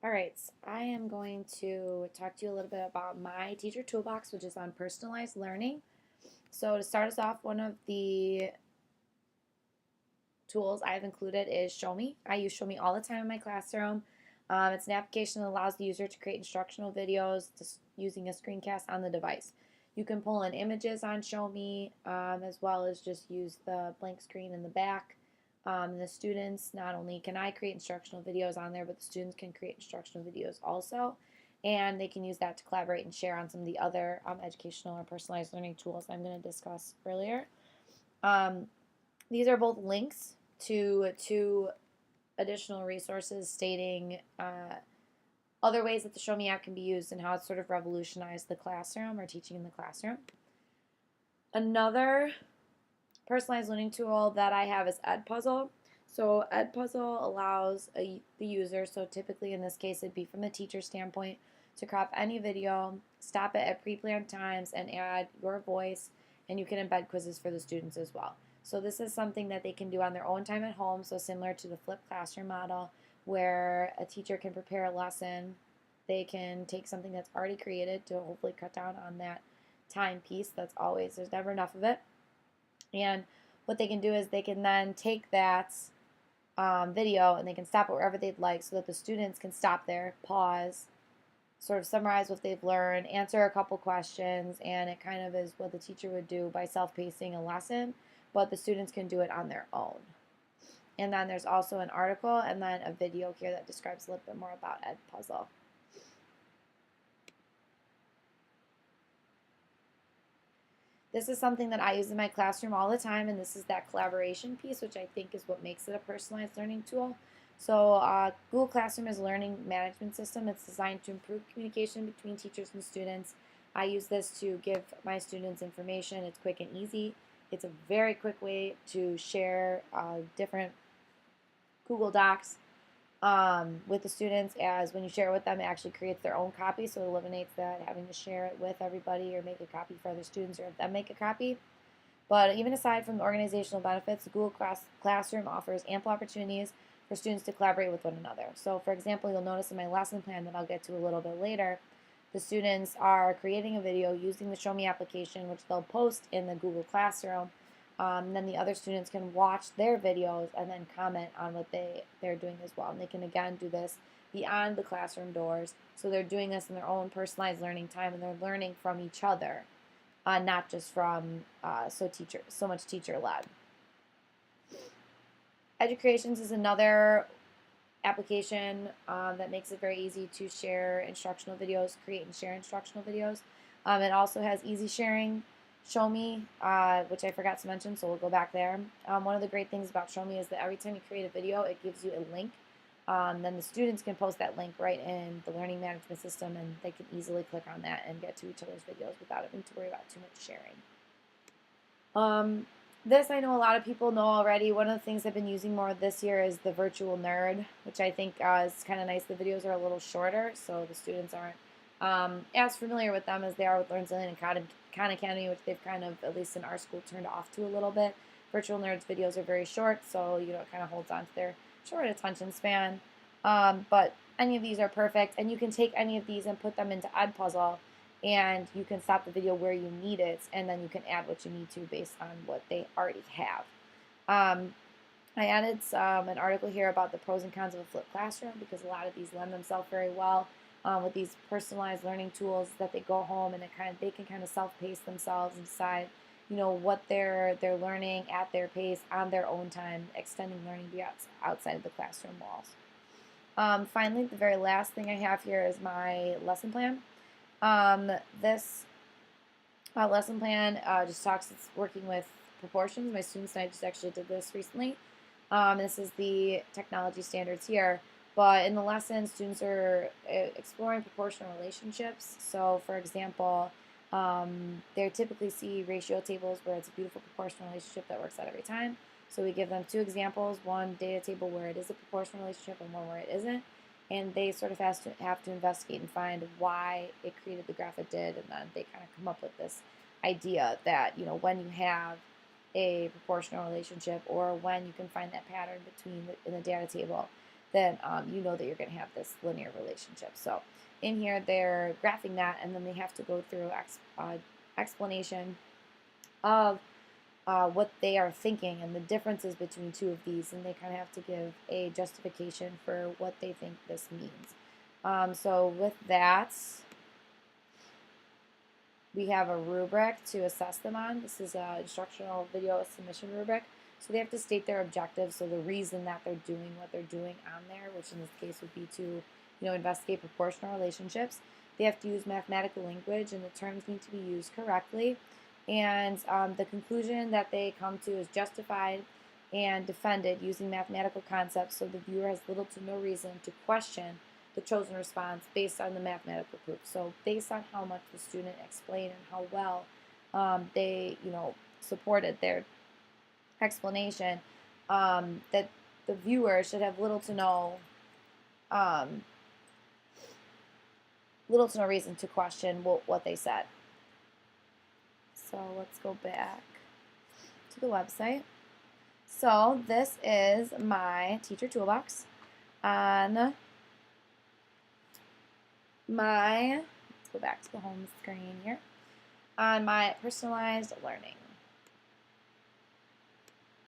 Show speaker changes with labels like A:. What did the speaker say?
A: All right, so I am going to talk to you a little bit about my teacher toolbox, which is on personalized learning. So to start us off, one of the tools I've included is Show Me. I use Show Me all the time in my classroom. It's an application that allows the user to create instructional videos using a screencast on the device. You can pull in images on Show Me, as well as just use the blank screen in the back. The students, not only can I create instructional videos on there, but the students can create instructional videos also. And they can use that to collaborate and share on some of the other educational or personalized learning tools I'm going to discuss earlier. Um, these are both links to two additional resources stating other ways that the Show Me app can be used and how it's sort of revolutionized the classroom or teaching in the classroom. Another personalized learning tool that I have is Edpuzzle. So Edpuzzle allows the user, so typically in this case it'd be from the teacher standpoint, to crop any video, stop it at pre-planned times, and add your voice, and you can embed quizzes for the students as well. So this is something that they can do on their own time at home, so similar to the flipped classroom model, where a teacher can prepare a lesson. They can take something that's already created to hopefully cut down on that time piece. There's never enough of it. And what they can do is they can then take that video and they can stop it wherever they'd like so that the students can stop there, pause, sort of summarize what they've learned, answer a couple questions, and it kind of is what the teacher would do by self-pacing a lesson, but the students can do it on their own. And then there's also an article and then a video here that describes a little bit more about Edpuzzle. This is something that I use in my classroom all the time, and this is that collaboration piece, which I think is what makes it a personalized learning tool. So Google Classroom is a learning management system. It's designed to improve communication between teachers and students. I use this to give my students information. It's quick and easy. It's a very quick way to share different Google Docs with the students, as when you share it with them, it actually creates their own copy, so it eliminates that having to share it with everybody or make a copy for other students or have them make a copy. But even aside from the organizational benefits, the Google Classroom offers ample opportunities for students to collaborate with one another. So for example, you'll notice in my lesson plan that I'll get to a little bit later, the students are creating a video using the Show Me application, which they'll post in the Google Classroom. Then the other students can watch their videos and then comment on what they're doing as well. And they can again do this beyond the classroom doors. So they're doing this in their own personalized learning time, and they're learning from each other, not just from so much teacher led. Educreations is another application that makes it very easy to share instructional videos, create and share instructional videos. It also has easy sharing. Show Me, which I forgot to mention, so we'll go back there. One of the great things about Show Me is that every time you create a video, it gives you a link. Then the students can post that link right in the learning management system, and they can easily click on that and get to each other's videos without having to worry about too much sharing. This I know a lot of people know already. One of the things I've been using more this year is the Virtual Nerd, which I think is kind of nice. The videos are a little shorter, so the students aren't as familiar with them as they are with LearnZillion and Khan Academy, which they've kind of, at least in our school, turned off to a little bit. Virtual Nerds videos are very short, so it kind of holds on to their short attention span. But any of these are perfect, and you can take any of these and put them into Edpuzzle, and you can stop the video where you need it, and then you can add what you need to based on what they already have. I added an article here about the pros and cons of a flipped classroom, because a lot of these lend themselves very well with these personalized learning tools that they go home and they can kind of self-pace themselves and decide, what they're learning at their pace on their own time, extending learning outside of the classroom walls. Finally, the very last thing I have here is my lesson plan. This lesson plan it's working with proportions. My students and I just actually did this recently. This is the technology standards here. But in the lesson, students are exploring proportional relationships. So, for example, they typically see ratio tables where it's a beautiful proportional relationship that works out every time. So we give them two examples, one data table where it is a proportional relationship and one where it isn't. And they sort of have to investigate and find why it created the graph it did. And then they kind of come up with this idea that, when you have a proportional relationship or when you can find that pattern in the data table, then you know that you're going to have this linear relationship. So in here, they're graphing that, and then they have to go through explanation of what they are thinking and the differences between two of these, and they kind of have to give a justification for what they think this means. So with that, we have a rubric to assess them on. This is an instructional video submission rubric. So they have to state their objectives, so the reason that they're doing what they're doing on there, which in this case would be to, investigate proportional relationships. They have to use mathematical language, and the terms need to be used correctly. And the conclusion that they come to is justified and defended using mathematical concepts, so the viewer has little to no reason to question the chosen response based on the mathematical proof. So based on how much the student explained and how well they, supported their explanation, that the viewer should have little to no reason to question what they said. So let's go back to the website. So this is my teacher toolbox on let's go back to the home screen here, on my personalized learning.